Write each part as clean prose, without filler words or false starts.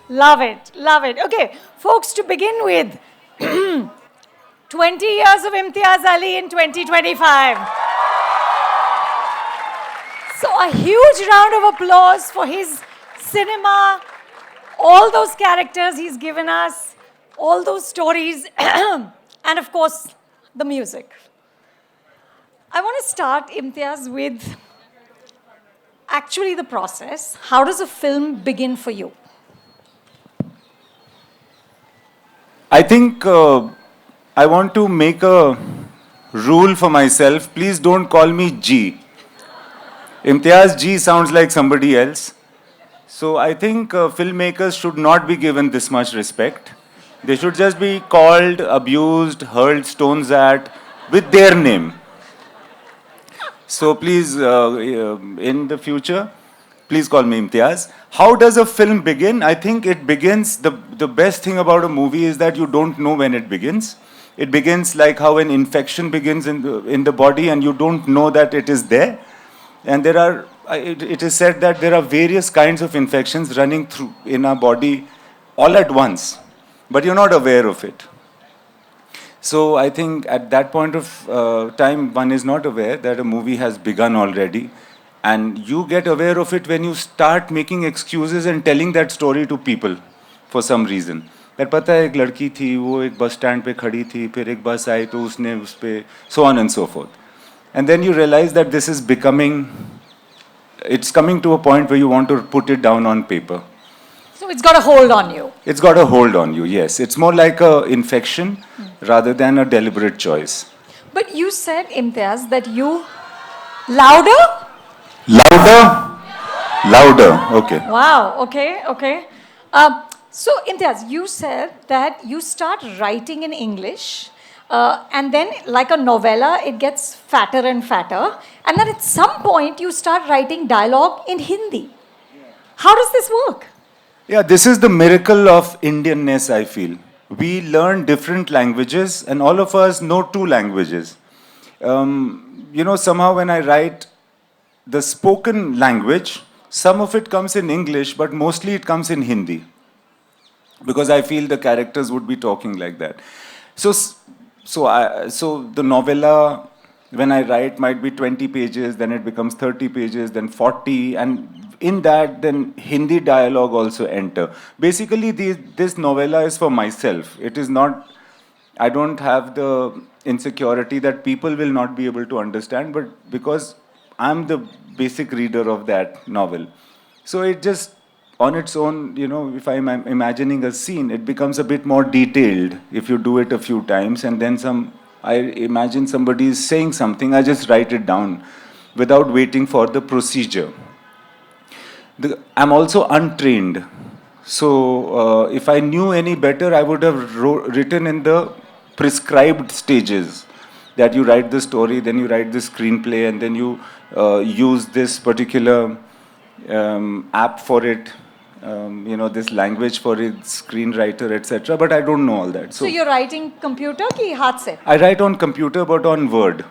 Love it, love it. Okay, folks, to begin with, 20 years of Imtiaz Ali in 2025. So a huge round of applause for his cinema, all those characters he's given us, all those stories, and of course, the music. I want to start, Imtiaz, with actually the process. How does a film begin for you? I think I want to make a rule for myself. Please don't call me G. Imtiaz G sounds like somebody else. So I think filmmakers should not be given this much respect. They should just be called, abused, hurled stones at with their name. So please, in the future, please call me Imtiaz. How does a film begin? I think it begins, the best thing about a movie is that you don't know when it begins. It begins like how an infection begins in the body and you don't know that it is there. And there are, it is said that there are various kinds of infections running through in our body all at once, but you're not aware of it. So I think at that point of time, one is not aware that a movie has begun already. And you get aware of it when you start making excuses and telling that story to people for some reason. That पता है एक लड़की थी, वो एक bus stand पे खड़ी थी, फिर एक बस आई तो उसने उस पे, so on and so forth. And then you realize that this is becoming, it's coming to a point where you want to put it down on paper. So it's got a hold on you. It's got a hold on you, yes. It's more like a infection rather than a deliberate choice. But you said, Imtiaz, that you... Louder? Louder? Louder, okay. Wow, okay, okay. So, Imtiaz, you said that you start writing in English and then, like a novella, it gets fatter and fatter. And then at some point, you start writing dialogue in Hindi. How does this work? Yeah, this is the miracle of Indianness, I feel. We learn different languages and all of us know two languages. You know, somehow when I write the spoken language, some of it comes in English, but mostly it comes in Hindi. Because I feel the characters would be talking like that. So the novella, when I write, might be 20 pages, then it becomes 30 pages, then 40, and in that, then Hindi dialogue also enter. Basically, this novella is for myself. It is not, I don't have the insecurity that people will not be able to understand, but because I'm the basic reader of that novel. So it just, on its own, you know, if I'm imagining a scene, it becomes a bit more detailed if you do it a few times, and then I imagine somebody is saying something, I just write it down without waiting for the procedure. I'm also untrained. So if I knew any better, I would have written in the prescribed stages. That you write the story, then you write the screenplay, and then you use this particular app for it, you know, this language for it, screenwriter, etc. But I don't know all that. So you're writing computer ki haath se? I write on computer, but on Word.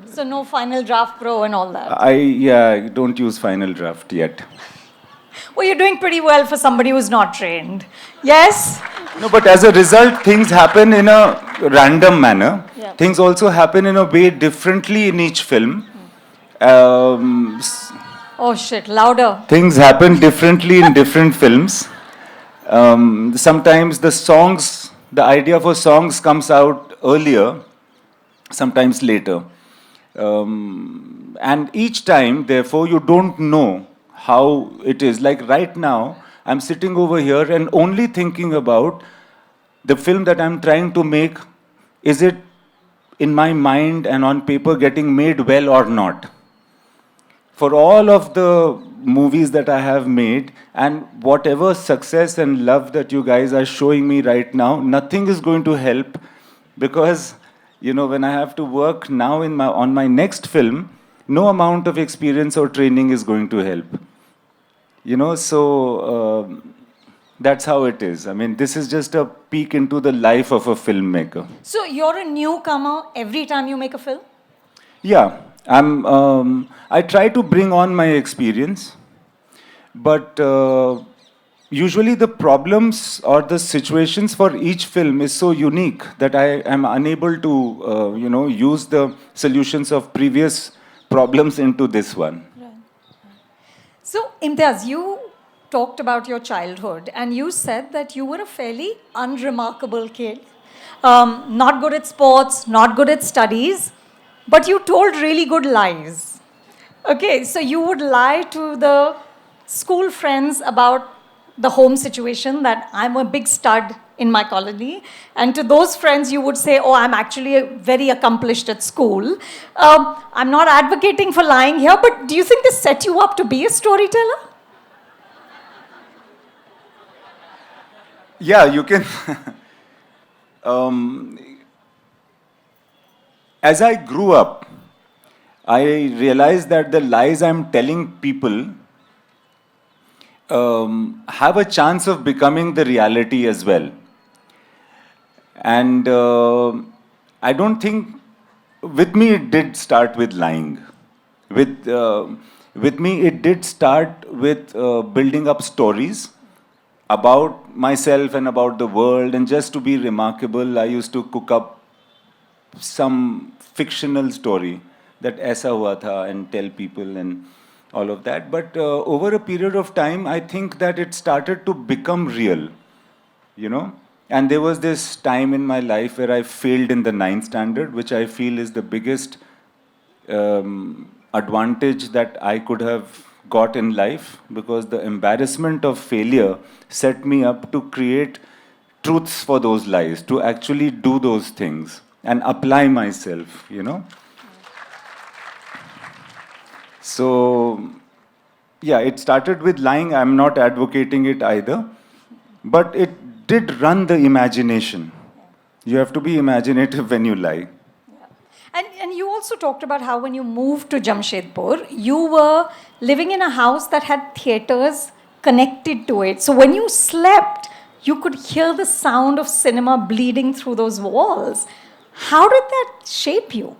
So no Final Draft Pro and all that? I don't use Final Draft yet. Well, you're doing pretty well for somebody who's not trained. Yes? No, but as a result, things happen in a random manner. Yeah. Things also happen in a way differently in each film. Oh shit, louder. Things happen differently in different films. Sometimes the idea for songs comes out earlier, sometimes later. And each time, therefore, you don't know how it is. Like right now, I'm sitting over here and only thinking about the film that I'm trying to make. Is it in my mind and on paper getting made well or not? For all of the movies that I have made and whatever success and love that you guys are showing me right now, nothing is going to help because, you know, when I have to work now on my next film, no amount of experience or training is going to help. You know, so that's how it is. I mean, this is just a peek into the life of a filmmaker. So you're a newcomer every time you make a film? Yeah, I try to bring on my experience, but usually the problems or the situations for each film is so unique that I am unable to, use the solutions of previous problems into this one. So, Imtiaz, you talked about your childhood and you said that you were a fairly unremarkable kid. Not good at sports, not good at studies, but you told really good lies. Okay, so you would lie to the school friends about the home situation that I'm a big stud in my colony. And to those friends, you would say, oh, I'm actually very accomplished at school. I'm not advocating for lying here, but do you think this set you up to be a storyteller? Yeah, you can. um, as I grew up, I realized that the lies I'm telling people have a chance of becoming the reality as well. And I don't think, with me, it did start with lying. With, uh, with me, it did start with building up stories about myself and about the world, and just to be remarkable, I used to cook up some fictional story that aisa hua tha and tell people and all of that. But over a period of time, I think that it started to become real, you know. And there was this time in my life where I failed in the ninth standard, which I feel is the biggest advantage that I could have got in life, because the embarrassment of failure set me up to create truths for those lies, to actually do those things and apply myself, you know. So, yeah, it started with lying. I'm not advocating it either, but it did run the imagination. You have to be imaginative when you lie. And you also talked about how when you moved to Jamshedpur, you were living in a house that had theatres connected to it. So when you slept, you could hear the sound of cinema bleeding through those walls. How did that shape you?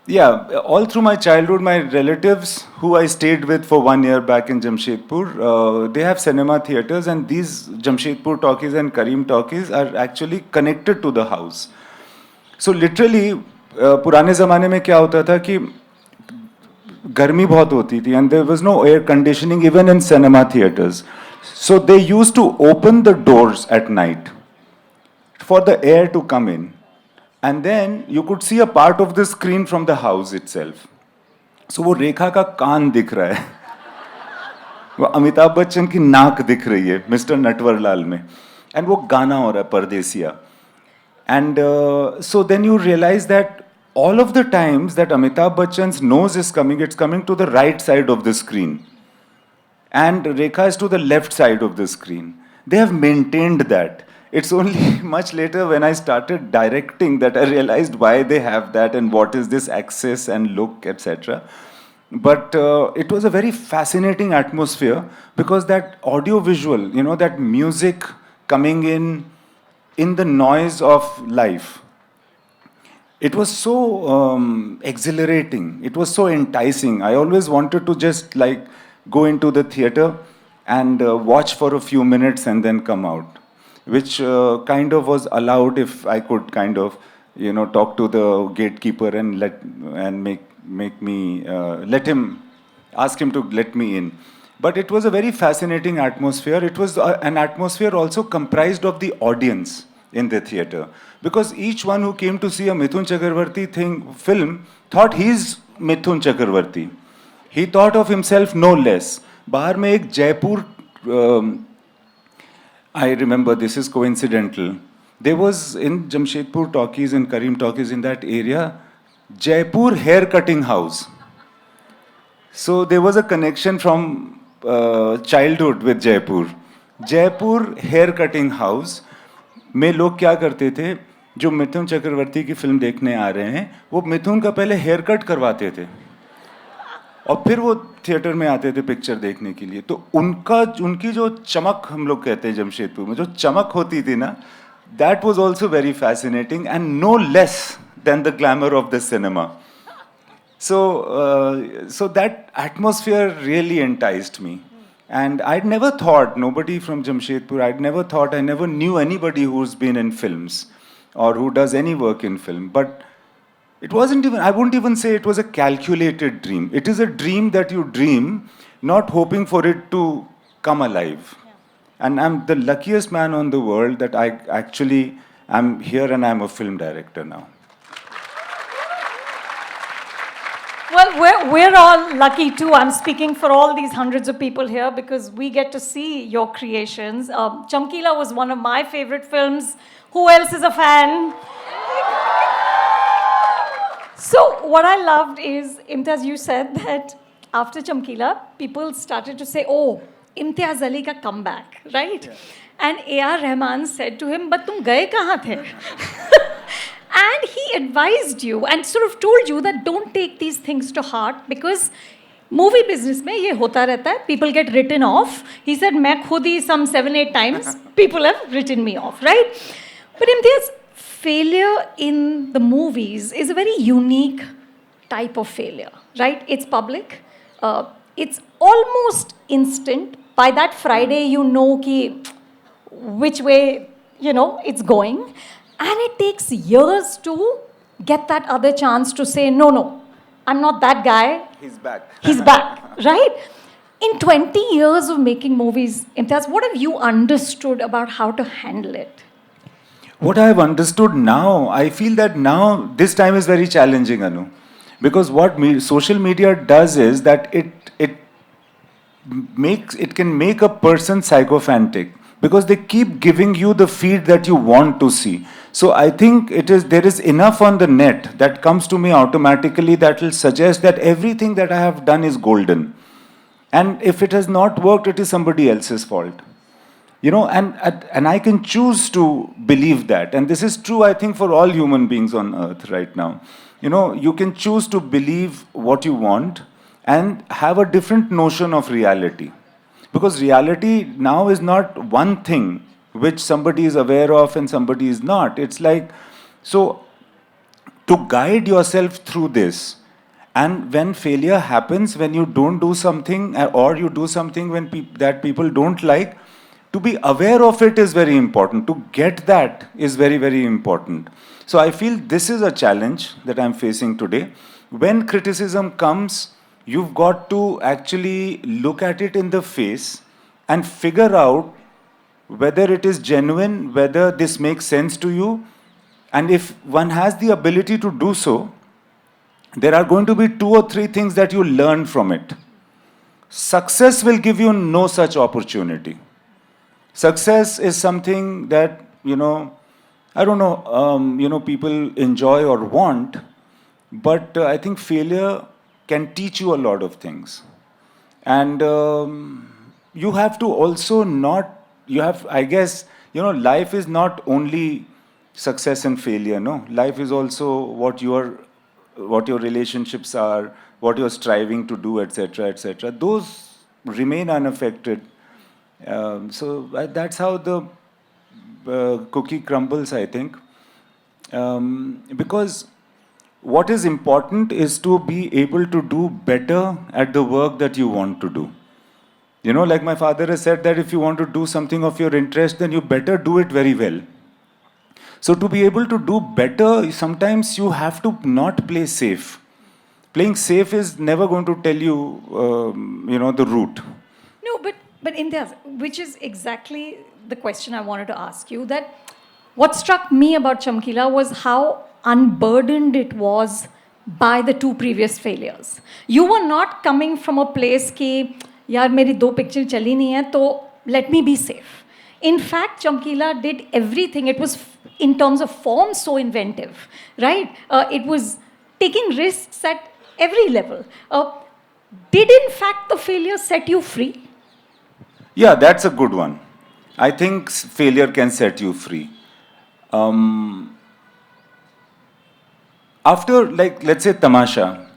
Yeah, all through my childhood, my relatives, who I stayed with for 1 year back in Jamshedpur, they have cinema theatres, and these Jamshedpur talkies and Karim talkies are actually connected to the house. So literally, पुराने ज़माने में क्या होता था कि गर्मी बहुत होती थी, and there was no air conditioning even in cinema theatres. So they used to open the doors at night for the air to come in. And then you could see a part of the screen from the house itself. So वो रेखा का कान दिख रहा है, वो अमिताभ बच्चन की नाक दिख रही है मिस्टर नटवरलाल में, and वो गाना हो रहा है परदेसिया. And so then you realize that all of the times that Amitabh Bachchan's nose is coming, it's coming to the right side of the screen. And Rekha is to the left side of the screen. They have maintained that. It's only much later when I started directing that I realized why they have that and what is this access and look, etc. But it was a very fascinating atmosphere, because that audio visual, you know, that music coming in the noise of life, it was so exhilarating. It was so enticing. I always wanted to just like go into the theater and watch for a few minutes and then come out, which kind of was allowed if I could kind of, you know, talk to the gatekeeper and make me ask him to let me in. But it was a very fascinating atmosphere. It was an atmosphere also comprised of the audience in the theater, because each one who came to see a Mithun Chakravarti film thought he's Mithun Chakravarti. He thought of himself no less. बाहर में एक Jaipur, I remember, this is coincidental. There was in Jamshedpur talkies and Karim talkies in that area, Jaipur hair cutting house. So there was a connection from childhood with Jaipur. Jaipur hair cutting house में लोग क्या करते थे, जो मिथुन चक्रवर्ती की film देखने आ रहे हैं, वो मिथुन का पहले हेयर कट करवाते थे और फिर वो थिएटर में आते थे पिक्चर देखने के लिए. तो उनकी जो चमक, हम लोग कहते हैं जमशेदपुर में जो चमक होती थी ना, that was also very fascinating and no less than the glamour of the cinema. So that atmosphere really enticed me. And I'd never thought, nobody from Jamshedpur, I never knew anybody who's been in films or who does any work in film. But it wasn't even, I wouldn't even say it was a calculated dream. It is a dream that you dream, not hoping for it to come alive. Yeah. And I'm the luckiest man on the world that I actually am here and I'm a film director now. Well, we're all lucky too. I'm speaking for all these hundreds of people here because we get to see your creations. Chamkila was one of my favorite films. Who else is a fan? So what I loved is, Imtiaz, you said that after Chamkila, people started to say, oh, Imtiaz Ali ka comeback, right? Yeah. And A.R. Rahman said to him, but tum gaye kahan the? And he advised you and sort of told you that don't take these things to heart because movie business mein ye hota rehta hai. People get written off. He said, main khud hi some 7-8 times people have written me off, right? But Imtiaz, failure in the movies is a very unique type of failure, right? It's public. It's almost instant. By that Friday, you know ki which way, it's going. And it takes years to get that other chance to say, no, I'm not that guy. He's back. He's back, right? In 20 years of making movies, Imtiaz, what have you understood about how to handle it? What I've understood now, I feel that now, this time is very challenging, Anu. Because what social media does is that it can make a person sycophantic. Because they keep giving you the feed that you want to see. So I think there is enough on the net that comes to me automatically that will suggest that everything that I have done is golden. And if it has not worked, it is somebody else's fault. And I can choose to believe that. And this is true, I think, for all human beings on earth right now. You can choose to believe what you want and have a different notion of reality. Because reality now is not one thing which somebody is aware of and somebody is not. It's like, so to guide yourself through this, and when failure happens, when you don't do something or you do something that people don't like, to be aware of it is very important. To get that is very, very important. So I feel this is a challenge that I'm facing today. When criticism comes, you've got to actually look at it in the face and figure out whether it is genuine, whether this makes sense to you. And if one has the ability to do so, there are going to be 2 or 3 things that you learn from it. Success will give you no such opportunity. Success is something that, I don't know, people enjoy or want, but I think failure can teach you a lot of things. And you have to also I guess, life is not only success and failure, no? Life is also what your relationships are, what you're striving to do, etc., etc. Those remain unaffected. So that's how the cookie crumbles, I think. Because what is important is to be able to do better at the work that you want to do. Like my father has said that if you want to do something of your interest, then you better do it very well. So to be able to do better, sometimes you have to not play safe. Playing safe is never going to tell you, the route. No, but Imtiaz, which is exactly the question I wanted to ask you, that what struck me about Chamkila was how unburdened it was by the 2 previous failures. You were not coming from a place ki, yaar meri 2 pictures chali nahi hai, so let me be safe. In fact, Chamkila did everything. It was, in terms of form, so inventive, right? It was taking risks at every level. Did, in fact, the failure set you free? Yeah, that's a good one. I think failure can set you free. After, let's say Tamasha.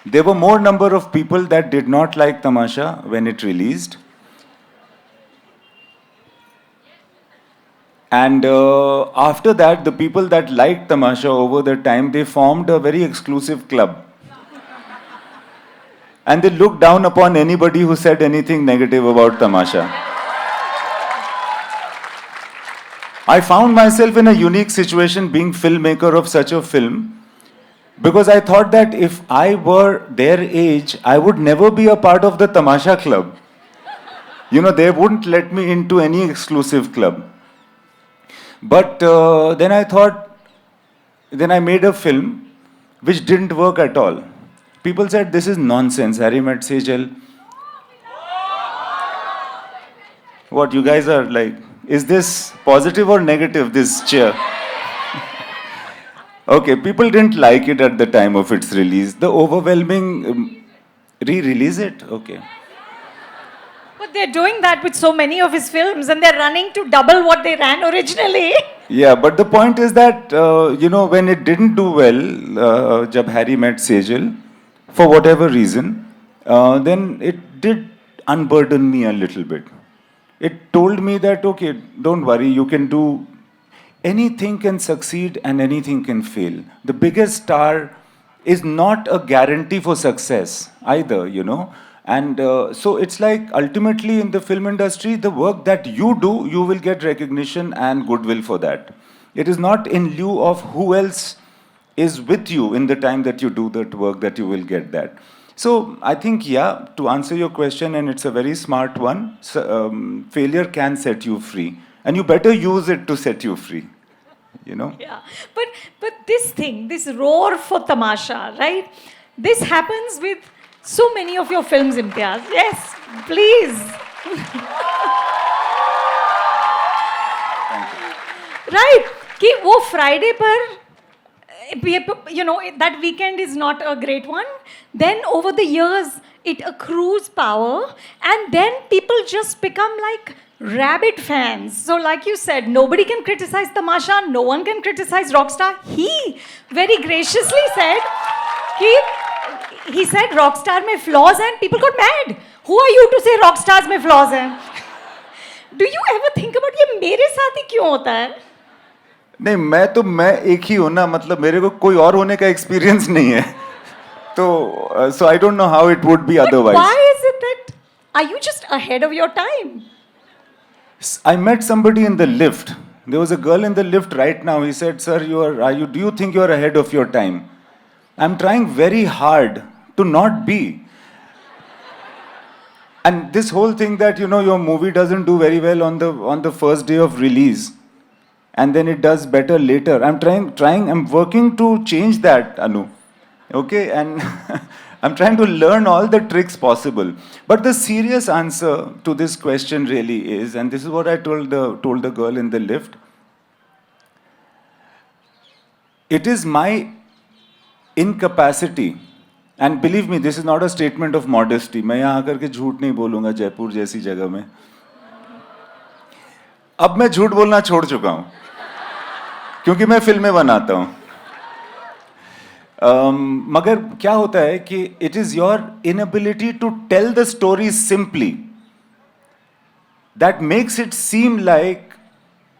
There were more number of people that did not like Tamasha when it released. And after that, the people that liked Tamasha over the time, they formed a very exclusive club. And they looked down upon anybody who said anything negative about Tamasha. I found myself in a unique situation being filmmaker of such a film, because I thought that if I were their age, I would never be a part of the Tamasha club. You know, they wouldn't let me into any exclusive club. But then I thought, then I made a film which didn't work at all. People said, this is nonsense, Harry Met Sejal. What, you guys are like, is this positive or negative, this cheer? Okay, people didn't like it at the time of its release. The overwhelming re-release it? Okay. But they're doing that with so many of his films and they're running to double what they ran originally. Yeah, but the point is that, you know, when it didn't do well, jab Harry Met Sejal, for whatever reason, then it did unburden me a little bit. It told me that, okay, don't worry, you can do, anything can succeed and anything can fail. The biggest star is not a guarantee for success either, you know. And so it's like ultimately in the film industry, the work that you do, you will get recognition and goodwill for that. It is not in lieu of who else is with you in the time that you do that work that you will get that. So I think, yeah, to answer your question, and it's a very smart one, so, failure can set you free. And you better use it to set you free, you know? Yeah, but this thing, this roar for Tamasha, right? This happens with so many of your films, Imtiaz. Yes, please. Right? कि वो Friday पर, you know, that weekend is not a great one. Then over the years, it accrues power, and then people just become like rabid fans. So like you said, nobody can criticize Tamasha, no one can criticize Rockstar. He very graciously said, he said Rockstar mein flaws, and people got mad. Who are you to say Rockstars mein flaws hain? Do you ever think about ये मेरे साथ ही क्यों होता है? नहीं, मैं एक ही हूँ ना, मतलब मेरे को कोई और होने का एक्सपीरियंस नहीं है. तो so I don't know how it would be otherwise. Why is it that, are you just ahead of your time? I met somebody in the lift. There was a girl in the lift right now. He said, "Sir, do you think you are ahead of your time?" I'm trying very hard to not be. And this whole thing that, you know, your movie doesn't do very well on the first day of release, and then it does better later. I'm working to change that, Anu. Okay, and I'm trying to learn all the tricks possible. But the serious answer to this question really is, and this is what I told the girl in the lift, it is my incapacity, and believe me, this is not a statement of modesty. मैं यहाँ आकर के झूठ नहीं बोलूँगा जयपुर जैसी जगह में. अब मैं झूठ बोलना छोड़ चुका हूँ, क्योंकि मैं फिल्में बनाता हूँ. मगर क्या होता है कि it is your inability to tell the story simply that makes it seem like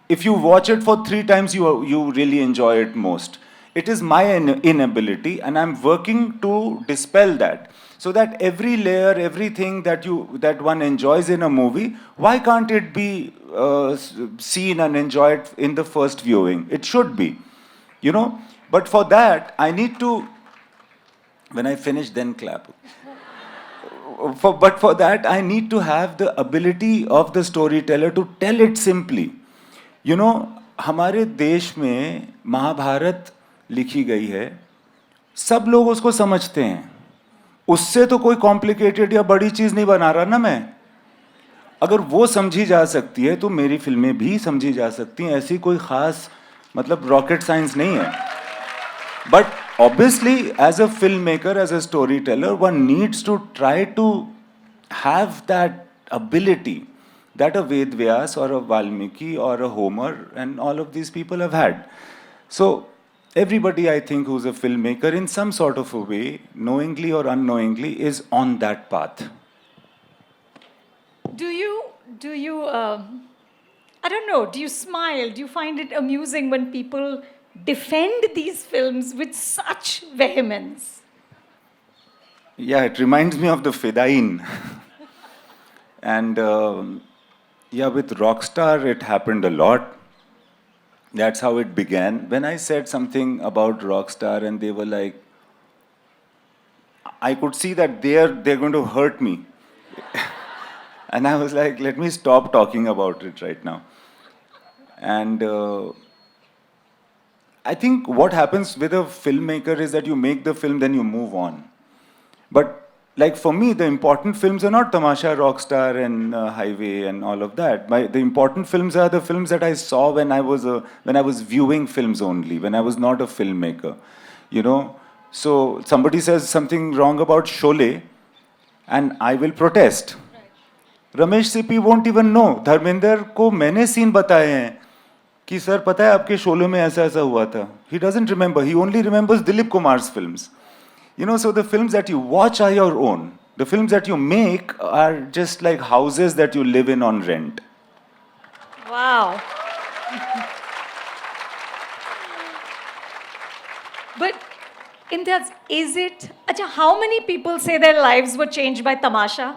if you watch it for 3 times, you really enjoy it most. It is my inability, and I'm working to dispel that, so that every layer, everything that one enjoys in a movie, why can't it be seen and enjoyed in the first viewing? It should be, you know. But for that, I need to, when I finish, then clap. But for that, I need to have the ability of the storyteller to tell it simply. You know, हमारे देश में महाभारत लिखी गई है, सब लोग उसको समझते हैं. उससे तो कोई कॉम्प्लिकेटेड या बड़ी चीज नहीं बना रहा ना मैं. अगर वो समझी जा सकती है तो मेरी फिल्में भी समझी जा सकती हैं. ऐसी कोई खास मतलब रॉकेट साइंस नहीं है. But obviously, as a filmmaker, as a storyteller, one needs to try to have that ability that a Ved Vyas or a Valmiki or a Homer and all of these people have had. So everybody, I think, who's a filmmaker in some sort of a way, knowingly or unknowingly, is on that path. Do you I don't know, do you smile? Do you find it amusing when people defend these films with such vehemence? Yeah, it reminds me of the Fidain. And yeah, with Rockstar, it happened a lot. That's how it began. When I said something about Rockstar, and they were like, I could see that they're going to hurt me. And I was like, let me stop talking about it right now. And I think what happens with a filmmaker is that you make the film, then you move on. But like for me, the important films are not Tamasha, Rockstar, and Highway, and all of that. The important films are the films that I saw when I was viewing films only, when I was not a filmmaker. You know, so somebody says something wrong about Sholay, and I will protest. Ramesh CP won't even know. Dharmendra को मैंने scene बताए हैं कि sir पता है आपके शोले में ऐसा ऐसा हुआ था. He doesn't remember. He only remembers Dilip Kumar's films. You know, so the films that you watch are your own. The films that you make are just like houses that you live in on rent. Wow. But Imtiaz, is it... Acha, how many people say their lives were changed by Tamasha?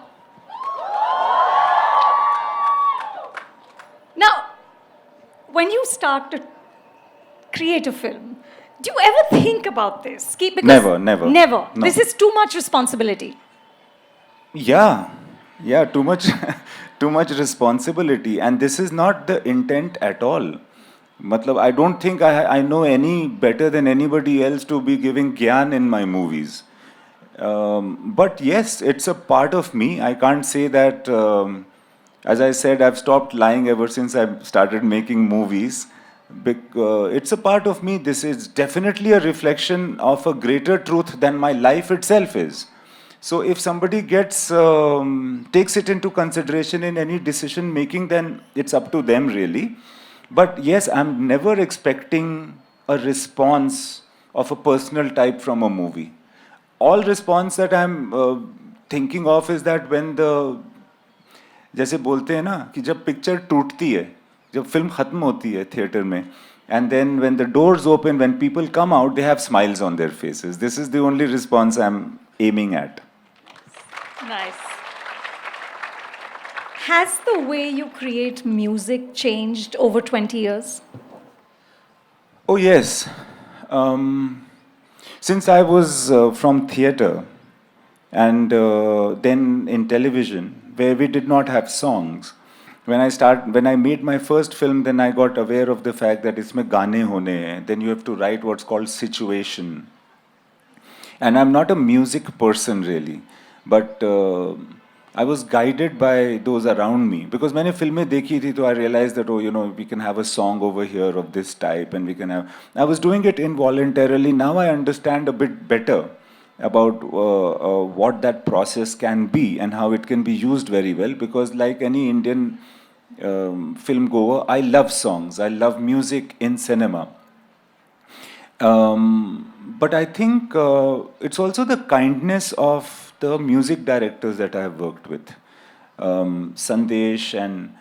Now, when you start to create a film, do you ever think about this? Because Never. Never. No. This is too much responsibility. Yeah, too much, too much responsibility, and this is not the intent at all. Matlab, I don't think I know any better than anybody else to be giving gyan in my movies. But yes, it's a part of me. I can't say that. As I said, I've stopped lying ever since I started making movies. It's a part of me. This is definitely a reflection of a greater truth than my life itself is. So if somebody takes it into consideration in any decision making, then it's up to them really. But yes, I'm never expecting a response of a personal type from a movie. All response that I'm thinking of is that when जैसे बोलते हैं ना कि जब picture टूटती है, जब film खत्म होती है थिएटर में, and then when the doors open, when people come out, they have smiles on their faces. This is the only response I'm aiming at. Nice. Has the way you create music changed over 20 years? Oh yes. Since I was from theatre and then in television, where we did not have songs, when I made my first film, then I got aware of the fact that इसमें गाने होने हैं. Then you have to write what's called situation. And I'm not a music person really, but I was guided by those around me, because मैंने फिल्में देखी थी तो I realized that, oh, you know, we can have a song over here of this type, and we can have. I was doing it involuntarily. Now I understand a bit better about what that process can be and how it can be used very well, because like any Indian film goer, I love songs, I love music in cinema. But I think it's also the kindness of the music directors that I have worked with, Sandesh and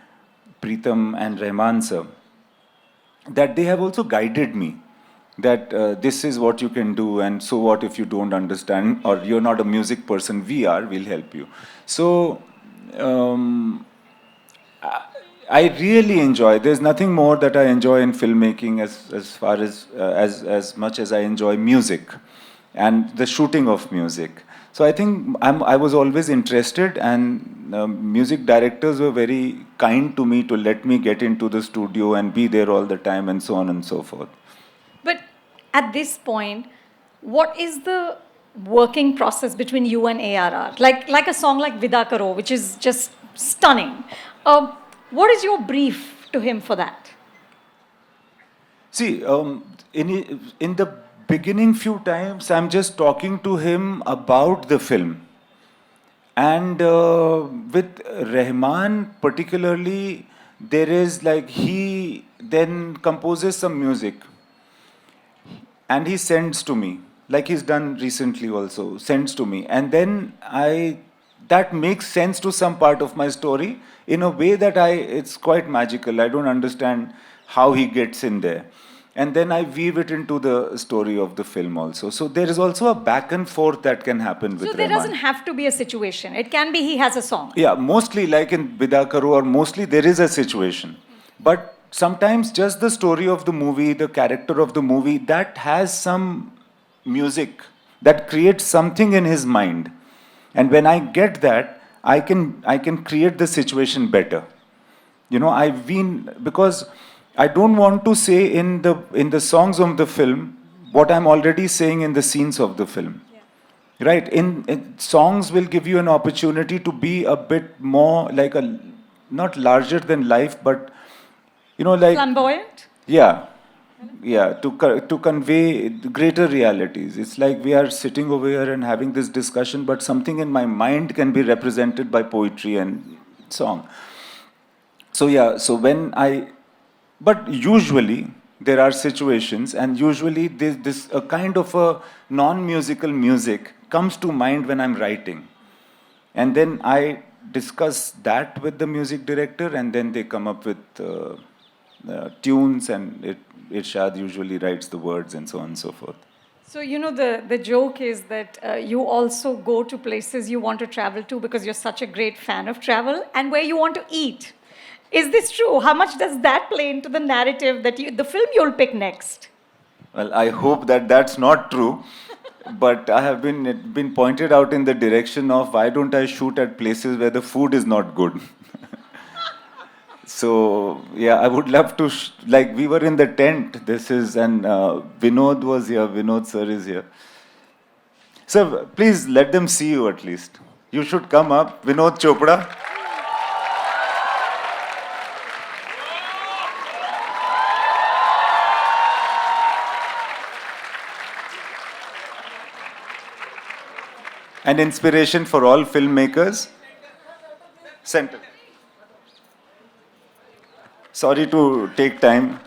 Preetham and Rahman sir, that they have also guided me that this is what you can do, and so what if you don't understand or you're not a music person, we'll help you. So I really enjoy, there's nothing more that I enjoy in filmmaking as far as much as I enjoy music and the shooting of music. So I think I was always interested, and music directors were very kind to me to let me get into the studio and be there all the time and so on and so forth. But at this point, what is the working process between you and ARR? Like a song like Vida Karo, which is just stunning. What is your brief to him for that? See, in the beginning few times, I'm just talking to him about the film. And with Rahman particularly, there is like, he then composes some music and he sends to me, like he's done recently also, sends to me. And then I that makes sense to some part of my story in a way that it's quite magical. I don't understand how he gets in there. And then I weave it into the story of the film also. So there is also a back and forth that can happen with So there Rahman. doesn't have to be a situation. It can be he has a song. Yeah, mostly like in Vida Karo, or mostly there is a situation. But sometimes just the story of the movie, the character of the movie, that has some music that creates something in his mind. And when I get that, I can create the situation better. You know, I've been, because I don't want to say in the songs of the film what I'm already saying in the scenes of the film. Yeah. Right? In songs will give you an opportunity to be a bit more like not larger than life, but you know, like Flamboyant? Yeah, yeah, to convey greater realities. It's like we are sitting over here and having this discussion, but something in my mind can be represented by poetry and song. So yeah, but usually there are situations, and usually this a kind of a non-musical music comes to mind when I'm writing, and then I discuss that with the music director, and then they come up with tunes, and Irshad usually writes the words and so on and so forth. So, you know, the joke is that you also go to places you want to travel to because you're such a great fan of travel, and where you want to eat. Is this true? How much does that play into the narrative that the film you'll pick next? Well, I hope that that's not true, but I have been pointed out in the direction of why don't I shoot at places where the food is not good. So yeah, I would love to. Like we were in the tent. And Vinod was here. Vinod sir is here. Sir, please let them see you at least. You should come up, Vinod Chopra. An inspiration for all filmmakers. Center. Sorry to take time.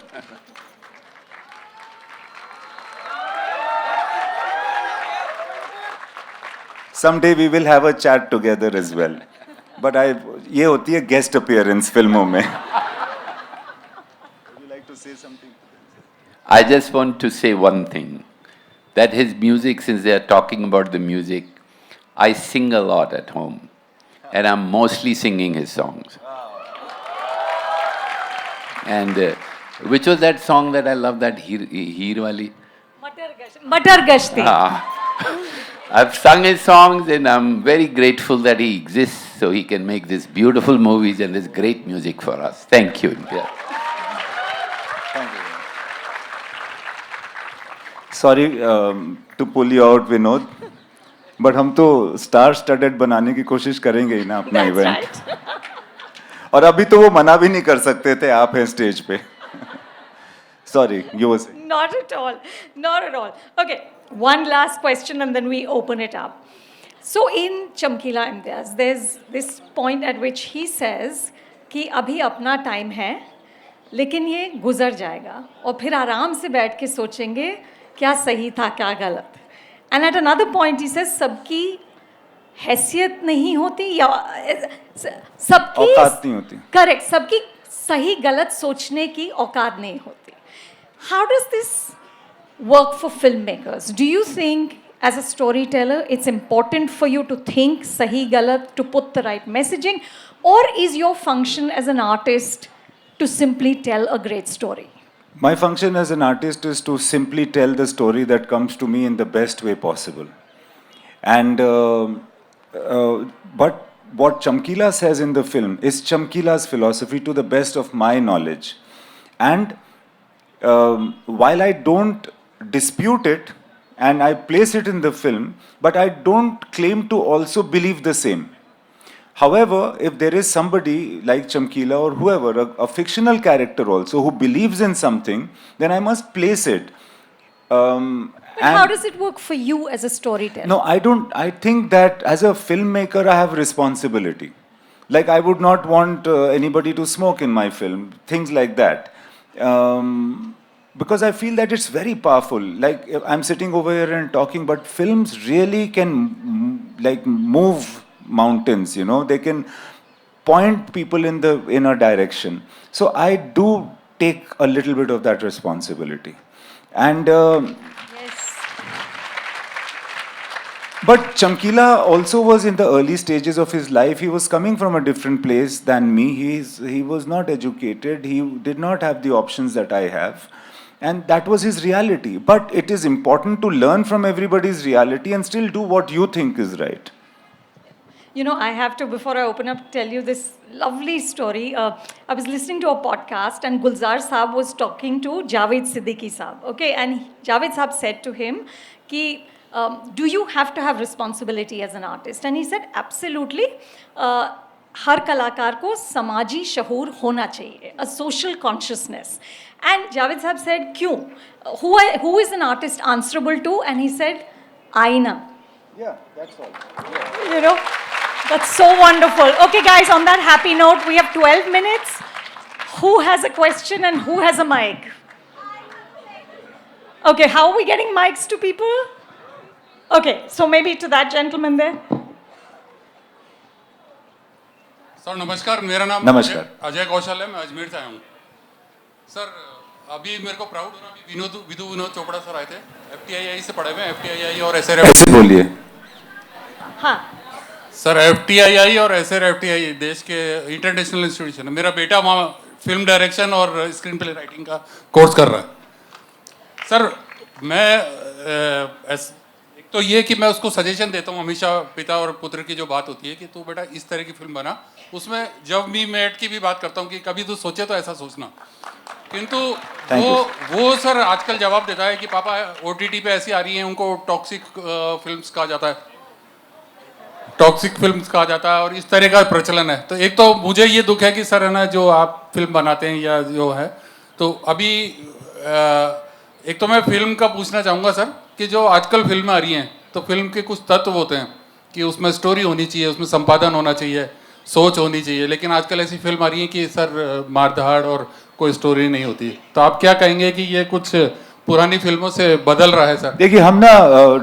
Someday we will have a chat together as well. But ये होती है guest appearance फिल्मों में. Would you like to say something? I just want to say one thing. That his music, since they are talking about the music, I sing a lot at home. And I'm mostly singing his songs. And which was that song that I love, that Heer Wali? Matar Gashti. I've sung his songs, and I'm very grateful that he exists so he can make these beautiful movies and this great music for us. Thank you. Yeah. Thank you. Sorry to pull you out, Vinod. But हम तो star studded बनाने की कोशिश करेंगे ही ना अपना event. और अभी तो वो मना भी नहीं कर सकते थे, आप हैं स्टेज पे. Sorry, you were saying. Not at all. Not at all. Okay, one last question and then we open it up. So in Chamkila Imtiaz, there's this point at which he says कि अभी अपना time है, लेकिन ये गुजर जाएगा और फिर आराम से बैठ के सोचेंगे क्या सही था क्या गलत. And at another point he says सबकी हैसियत नहीं होती या सबकी औकात नहीं होती. करेक्ट, सबकी सही गलत सोचने की औकात नहीं होती. How does this work for filmmakers? Do you think as a storyteller it's important for you to think sahi galat, to put the right messaging, or is your function as an artist to simply tell a great story? My function as an artist is to simply tell the story that comes to me in the best way possible. And but what Chamkila says in the film is Chamkila's philosophy to the best of my knowledge. And while I don't dispute it and I place it in the film, but I don't claim to also believe the same. However, if there is somebody like Chamkila or whoever, a fictional character also, who believes in something, then I must place it. But how does it work for you as a storyteller? No, I don't. I think that as a filmmaker, I have responsibility. Like I would not want anybody to smoke in my film, things like that. Because I feel that it's very powerful. Like I'm sitting over here and talking, but films really can like move mountains, you know. They can point people in a direction. So I do take a little bit of that responsibility. And Yes. but Chamkila also was in the early stages of his life. He was coming from a different place than me. He was not educated. He did not have the options that I have. And that was his reality. But it is important to learn from everybody's reality and still do what you think is right. You know, I have to, before I open up, tell you this lovely story. I was listening to a podcast and Gulzar Saab was talking to Javed Siddiqui Saab. Okay, and Javed Saab said to him, ki, do you have to have responsibility as an artist? And he said, absolutely. हर कलाकार को समाजी शहूर होना चाहिए, a social consciousness. And Javed Saab said, क्यों? Who is an artist answerable to? And he said, आईना. Yeah, that's all. You know, that's so wonderful. Okay, guys, on that happy note, we have 12 minutes. Who has a question and who has a mic? Okay, how are we getting mics to people? Okay, so maybe to that gentleman there. Sir नमस्कार, मेरा नाम नमस्कार। अजय कौशल है, मैं अजमेर से आया हूँ। Sir अभी मेरे को प्राउड हो रहा है, विधु विनोद चोपड़ा सर आए थे, FTII से पढ़े हुए हैं, FTII और SR ऐसे बोलिए। हाँ। सर FTII और SR FTI देश के इंटरनेशनल इंस्टीट्यूशन है। मेरा बेटा वहाँ फिल्म डायरेक्शन और स्क्रीन प्ले राइटिंग का कोर्स कर रहा है। सर मैं एक तो ये कि मैं उसको सजेशन देता हूँ हमेशा, पिता और पुत्र की जो बात होती है कि तू बेटा इस तरह की फिल्म बना, उसमें जब वी मेट की भी बात करता हूँ कि कभी तू सोचे तो ऐसा सोचना, किंतु वो सर आजकल जवाब देता है कि पापा OTT पे ऐसी आ रही हैं, उनको टॉक्सिक फिल्म्स कहा जाता है, टॉक्सिक फिल्म्स कहा जाता है और इस तरह का प्रचलन है। तो एक तो मुझे ये दुख है कि सर है ना, जो आप फिल्म बनाते हैं या जो है, तो अभी एक तो मैं फिल्म का पूछना चाहूँगा सर कि जो आजकल फिल्में आ रही हैं, तो फिल्म के कुछ तत्व होते हैं कि उसमें स्टोरी होनी चाहिए, उसमें संपादन होना चाहिए, सोच होनी चाहिए, लेकिन आजकल ऐसी फिल्म आ रही है कि सर मारधाड़ और कोई स्टोरी नहीं होती। तो आप क्या कहेंगे कि ये कुछ पुरानी फिल्मों से बदल रहा है सर? देखिए, हम ना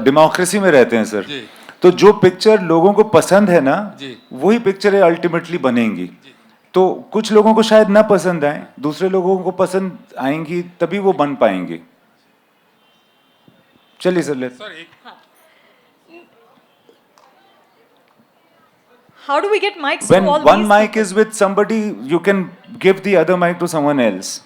डेमोक्रेसी में रहते हैं सर, तो जो पिक्चर लोगों को पसंद है ना, वही पिक्चरें अल्टीमेटली बनेंगी। तो कुछ लोगों को शायद ना पसंद आए, दूसरे लोगों को पसंद आएंगी, तभी वो बन पाएंगी। चलिए sir, How do we get mics when to all one these mic people? is with somebody, you can give the other mic to someone else.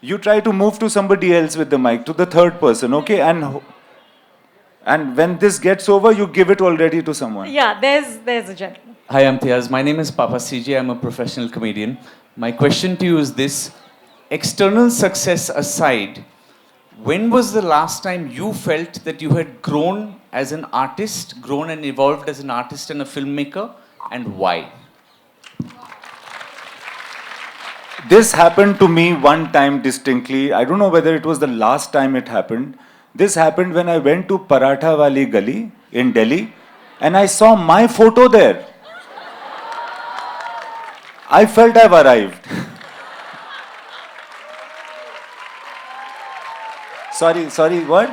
You try to move to somebody else with the mic, to the third person, okay? And when this gets over, you give it already to someone. Yeah, there's a gentleman. Hi, Imtiaz. My name is Papa CJ. I'm a professional comedian. My question to you is this. External success aside, when was the last time you felt that you had grown as an artist, grown and evolved as an artist and a filmmaker, and why? This happened to me one time distinctly. I don't know whether it was the last time it happened. This happened when I went to Paratha Wali Gali in Delhi and I saw my photo there. I felt I've arrived. Sorry, what?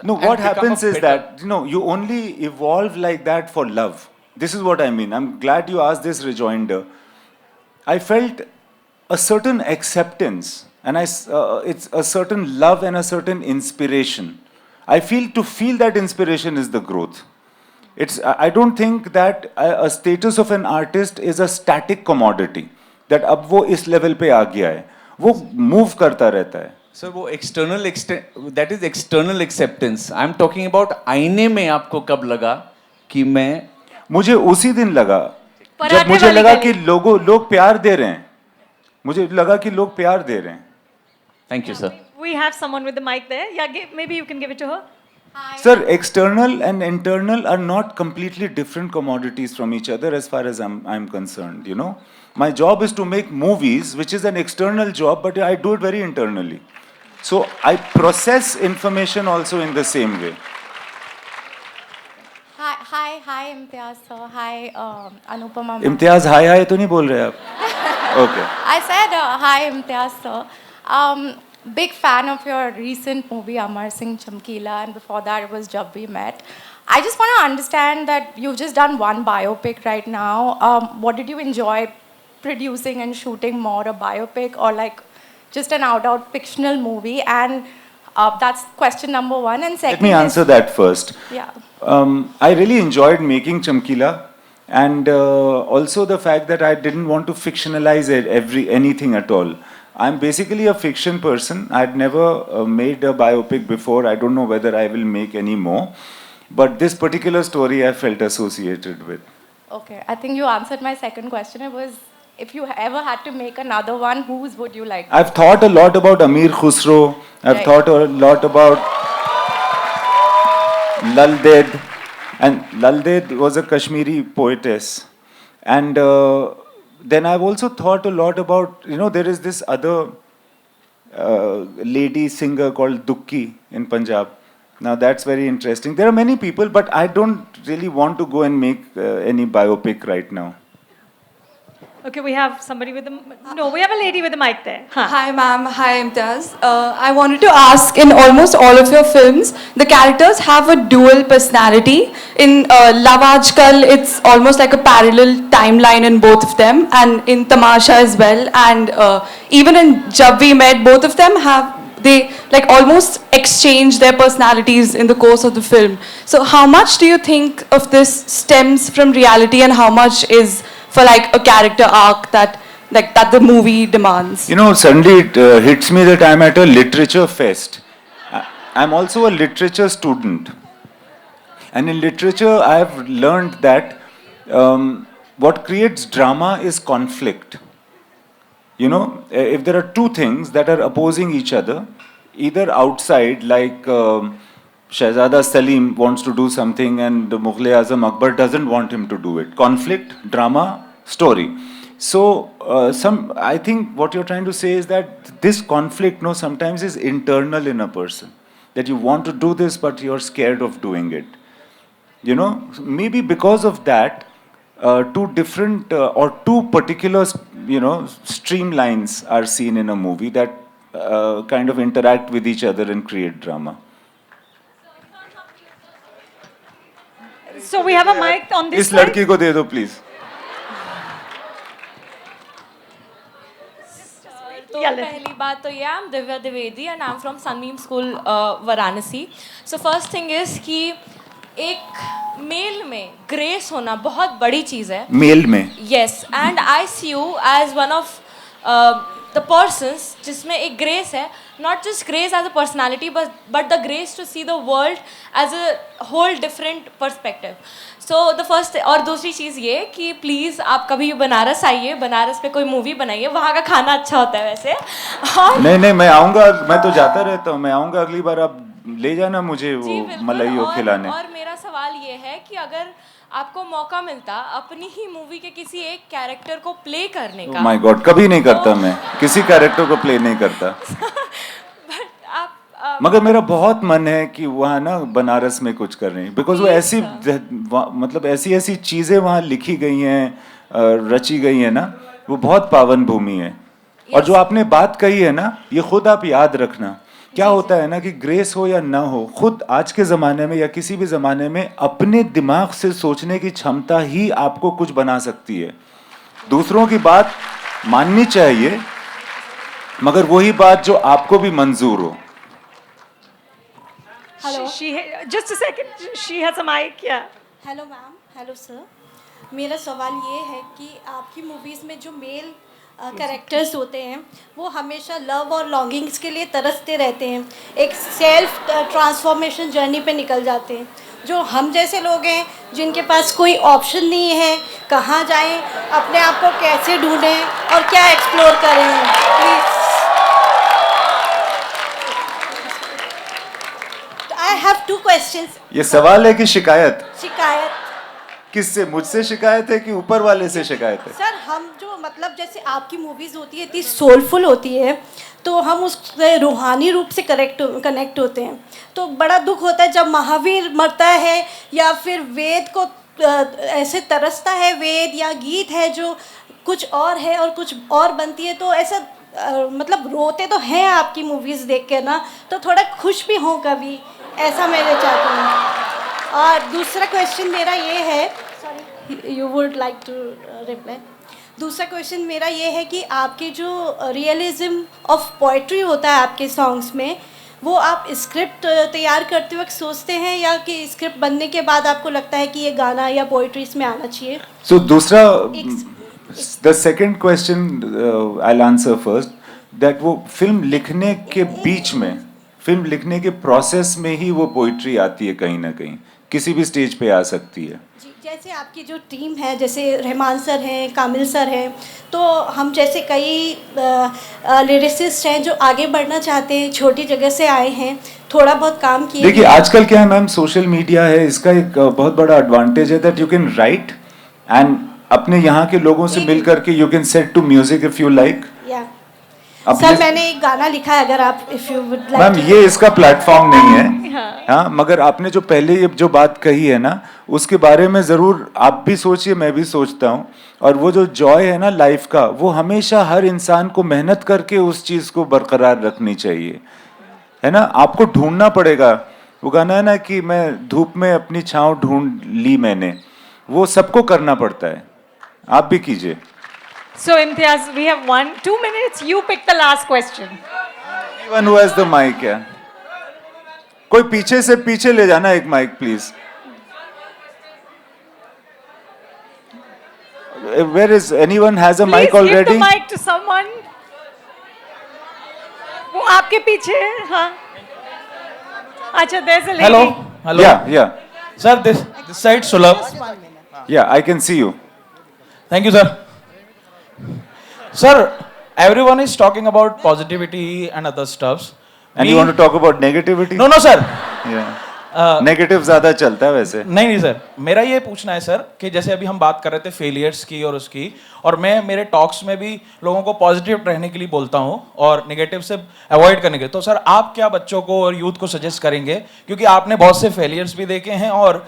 No, what happens is that, you only evolve like that for love. This is what I mean. I'm glad you asked this rejoinder. I felt a certain acceptance, and it's a certain love and a certain inspiration. I feel to feel that inspiration is the growth. I don't think that a status of an artist is a static commodity. That अब वो इस level पे आ गया है, वो move करता रहता है. Sir, वो that is external acceptance. I'm talking about आईने में आपको कब लगा कि मैं? मुझे उसी दिन लगा जब मुझे लगा कि लोग प्यार दे रहे हैं. मुझे लगा कि लोग प्यार दे रहे हैं. Thank you, sir. We have someone with the mic there. Yeah, maybe you can give it to her. Hi. Sir, external and internal are not completely different commodities from each other as far as I'm concerned, My job is to make movies, which is an external job, but I do it very internally. So I process information also in the same way. Hi, Imtiaz sir. Hi, Anupama. Imtiaz हाय हाय तो नहीं बोल रहे आप? Okay. I said, hi, Imtiaz sir. Big fan of your recent movie, Amar Singh Chamkila, and before that it was Jab We Met. I just want to understand that you've just done one biopic right now. What did you enjoy producing and shooting more, a biopic or like just an out fictional movie? And that's question number one. And second, Let me answer that first. Yeah. I really enjoyed making Chamkila, and also the fact that I didn't want to fictionalize anything at all. I'm basically a fiction person. I'd never made a biopic before. I don't know whether I will make any more. But this particular story I felt associated with. Okay, I think you answered my second question. It was, if you ever had to make another one, whose would you like? I've thought a lot about Amir Khusro. I've Right. thought a lot about Lal Ded. And Lal Ded was a Kashmiri poetess. And then I've also thought a lot about, there is this other lady singer called Dukki in Punjab. Now that's very interesting. There are many people, but I don't really want to go and make any biopic right now. Okay, we have somebody with the... No, we have a lady with the mic there. Huh. Hi ma'am, hi Imtiaz. I wanted to ask, in almost all of your films, the characters have a dual personality. In Love Aajkal, it's almost like a parallel timeline in both of them, and in Tamasha as well, and even in Jab We Met, both of them they like almost exchange their personalities in the course of the film. So how much do you think of this stems from reality, and how much is for like a character arc that the movie demands? Suddenly it hits me that I'm at a literature fest. I'm also a literature student. And in literature, I've learned that what creates drama is conflict. If there are two things that are opposing each other, either outside, like Shahzada Salim wants to do something and Mughal-e-Azam Akbar doesn't want him to do it. Conflict, drama, story. So, I think what you're trying to say is that this conflict, sometimes is internal in a person. That you want to do this, but you're scared of doing it. Maybe because of that, two different or two particular, streamlines are seen in a movie that kind of interact with each other and create drama. So we have a mic on this इस side. लड़की को दे दो please. तो Yeah, let's- पहली बात तो ये I'm Divya Dwivedi and I'm from Sunbeam School Varanasi. So first thing is कि एक मेल में ग्रेस होना बहुत बड़ी चीज़ है. मेल में. Yes, and I see you as one of the persons जिसमें एक grace है, not just grace as a personality, but the grace to see the world as a whole different perspective. So the first और दूसरी चीज़ ये कि please आप कभी बनारस आइए, बनारस पे कोई मूवी बनाइए, वहाँ का खाना अच्छा होता है वैसे. और नहीं मैं आऊँगा, मैं तो जाता रहता हूँ, मैं आऊँगा अगली बार, आप ले जाना मुझे जी वो बिल्कुल. मलाइयो खिलाने. और मेरा सवाल ये है कि अगर आपको मौका मिलता अपनी ही मूवी के किसी एक कैरेक्टर को प्ले करने का. माय गॉड, कभी नहीं करता मैं, किसी कैरेक्टर को प्ले नहीं करता. बट आप मगर मेरा बहुत मन है कि वहाँ ना बनारस में कुछ करने, बिकॉज वो ऐसी मतलब ऐसी चीज़ें वहाँ लिखी गई हैं, रची गई हैं ना, वो बहुत पावन भूमि है. और जो आपने बात कही है ना, ये खुद आप याद रखना. क्या होता है ना कि ग्रेस हो या ना हो, खुद आज के ज़माने में या किसी भी ज़माने में अपने दिमाग से सोचने की क्षमता ही आपको कुछ बना सकती है. दूसरों की बात माननी चाहिए, मगर वही बात जो आपको भी मंजूर हो. Hello. Just a second. She has a mic. Yeah. Hello ma'am, hello sir. मेरा सवाल ये है कि आपकी मूवीज़ में जो मेल कैरेक्टर्स होते हैं वो हमेशा लव और लॉन्गिंग्स के लिए तरसते रहते हैं, एक सेल्फ ट्रांसफॉर्मेशन जर्नी पे निकल जाते हैं. जो हम जैसे लोग हैं जिनके पास कोई ऑप्शन नहीं है, कहाँ जाएं, अपने आप को कैसे ढूंढें और क्या एक्सप्लोर करें, प्लीज़. I have 2 questions. ये सवाल है कि शिकायत? शिकायत किससे? मुझसे शिकायत है कि ऊपर वाले से शिकायत है? सर, हम जो मतलब जैसे आपकी मूवीज़ होती है इतनी सोलफुल होती है, तो हम उससे रूहानी रूप से कनेक्ट होते हैं. तो बड़ा दुख होता है जब महावीर मरता है या फिर वेद को ऐसे तरसता है, वेद या गीत है जो कुछ और है और कुछ और बनती है, तो ऐसा मतलब रोते तो हैं आपकी मूवीज़ देख के ना, तो थोड़ा खुश भी हों कभी, ऐसा मैं चाहती हूँ। और दूसरा क्वेश्चन मेरा ये है, sorry you would like to reply. दूसरा क्वेश्चन मेरा ये है कि आपके जो रियलिज्म ऑफ पोइट्री होता है आपके सॉन्ग्स में, वो आप स्क्रिप्ट तैयार करते वक्त सोचते हैं या कि स्क्रिप्ट बनने के बाद आपको लगता है कि ये गाना या पोइट्री इसमें आना चाहिए? So दूसरा, the second question I'll answer first, that वो फिल्म लिखने के बीच में, फिल्म लिखने के प्रोसेस में ही वो पोइट्री आती है, कहीं ना कहीं किसी भी स्टेज पे आ सकती है। जैसे आपकी जो टीम है, जैसे रहमान सर हैं, कामिल सर हैं, तो हम जैसे कई लिरिसिस्ट हैं जो आगे बढ़ना चाहते हैं, छोटी जगह से आए हैं, थोड़ा बहुत काम किए। देखिए आजकल क्या है मैम, सोशल मीडिया है, इसका एक बहुत बड़ा एडवांटेज है that you can write and अपने यहाँ के लोगों से मिल करके you can set to music if you like. Sir मैंने एक गाना लिखा है, अगर आप if you would like. Ma'am ये इसका प्लेटफॉर्म नहीं है, हाँ, मगर आपने जो पहले ये जो बात कही है ना, उसके बारे में जरूर आप भी सोचिए, मैं भी सोचता हूँ। और वो जो जॉय है ना लाइफ का, वो हमेशा हर इंसान को मेहनत करके उस चीज को बरकरार रखनी चाहिए, है ना। आपको ढूंढना पड़ेगा, वो गाना है ना कि मैं धूप में अपनी छाँव ढूंढ ली मैंने, वो सबको करना पड़ता है, आप भी कीजिए। So Imtiaz, we have 2 minutes. You pick the last question. Anyone who has the mic, yeah. कोई पीछे से पीछे ले जाना एक mic please. Where is anyone has a mic already? Please give the mic to someone. वो आपके पीछे है, हाँ। अच्छा, there's a lady. Hello. Hello. Yeah. Sir, this side Sulabh. Yeah, I can see you. Thank you, sir. Sir, everyone is talking about positivity and other stuffs. And you want to talk about negativity? No, sir. Yeah. Negative ज्यादा चलता है वैसे। नहीं sir, मेरा ये पूछना है sir कि जैसे अभी हम बात कर रहे थे फेलियर्स की और उसकी, और मैं मेरे टॉक्स में भी लोगों को पॉजिटिव रहने के लिए बोलता हूँ और नेगेटिव से अवॉइड करने के लिए। तो सर आप क्या बच्चों को और यूथ को सजेस्ट करेंगे, क्योंकि आपने बहुत से फेलियर्स भी देखे हैं और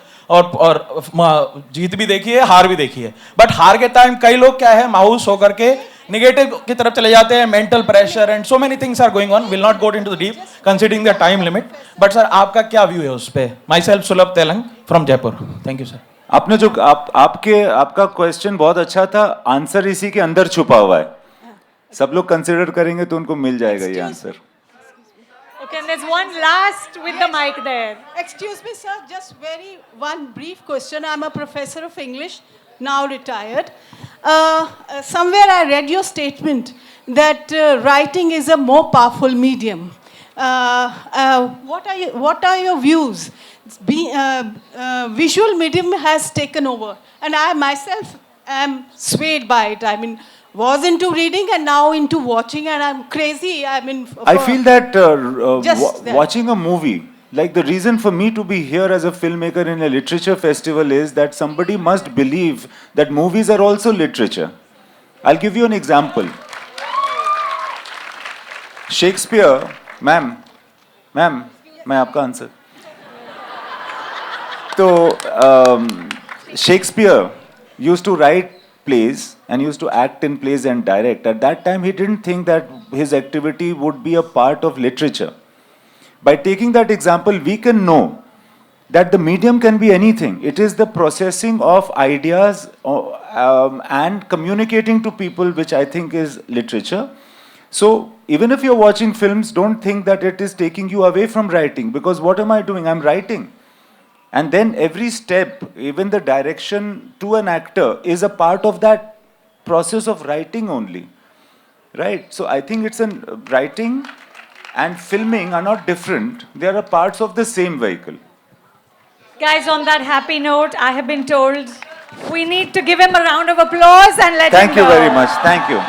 जीत भी देखी है, हार भी देखी है, बट हार के टाइम कई लोग क्या है मायूस होकर के नेगेटिव की तरफ चले जाते हैं, mental pressure and so many things are going on, will not go into the deep considering the time limit, but sir आपका क्या व्यू है उस पे? Myself Sulabh Telang from Jaipur. Thank you sir. आपने जो आपका क्वेश्चन बहुत अच्छा था, आंसर इसी के अंदर छुपा हुआ है, सब लोग कंसिडर करेंगे तो उनको मिल जाएगा ये answer. Okay, and there's one last with the mic there. Excuse me, sir, just one brief question. I'm a professor of English, now retired. Somewhere I read your statement that writing is a more powerful medium. What are your views? Visual medium has taken over, and I myself am swayed by it. I mean, was into reading and now into watching, and I'm crazy. I mean, I feel that watching a movie, like the reason for me to be here as a filmmaker in a literature festival is that somebody must believe that movies are also literature. I'll give you an example. Shakespeare, ma'am, मैं आपका answer. तो Shakespeare used to write plays and used to act in plays and direct. At that time, he didn't think that his activity would be a part of literature. By taking that example, we can know that the medium can be anything. It is the processing of ideas and communicating to people, which I think is literature. So, even if you're watching films, don't think that it is taking you away from writing, because what am I doing? I'm writing. And then every step, even the direction to an actor, is a part of that process of writing only, right? So I think it's writing and filming are not different. They are parts of the same vehicle. Guys, on that happy note, I have been told we need to give him a round of applause and let him go. Thank you very much. Thank you.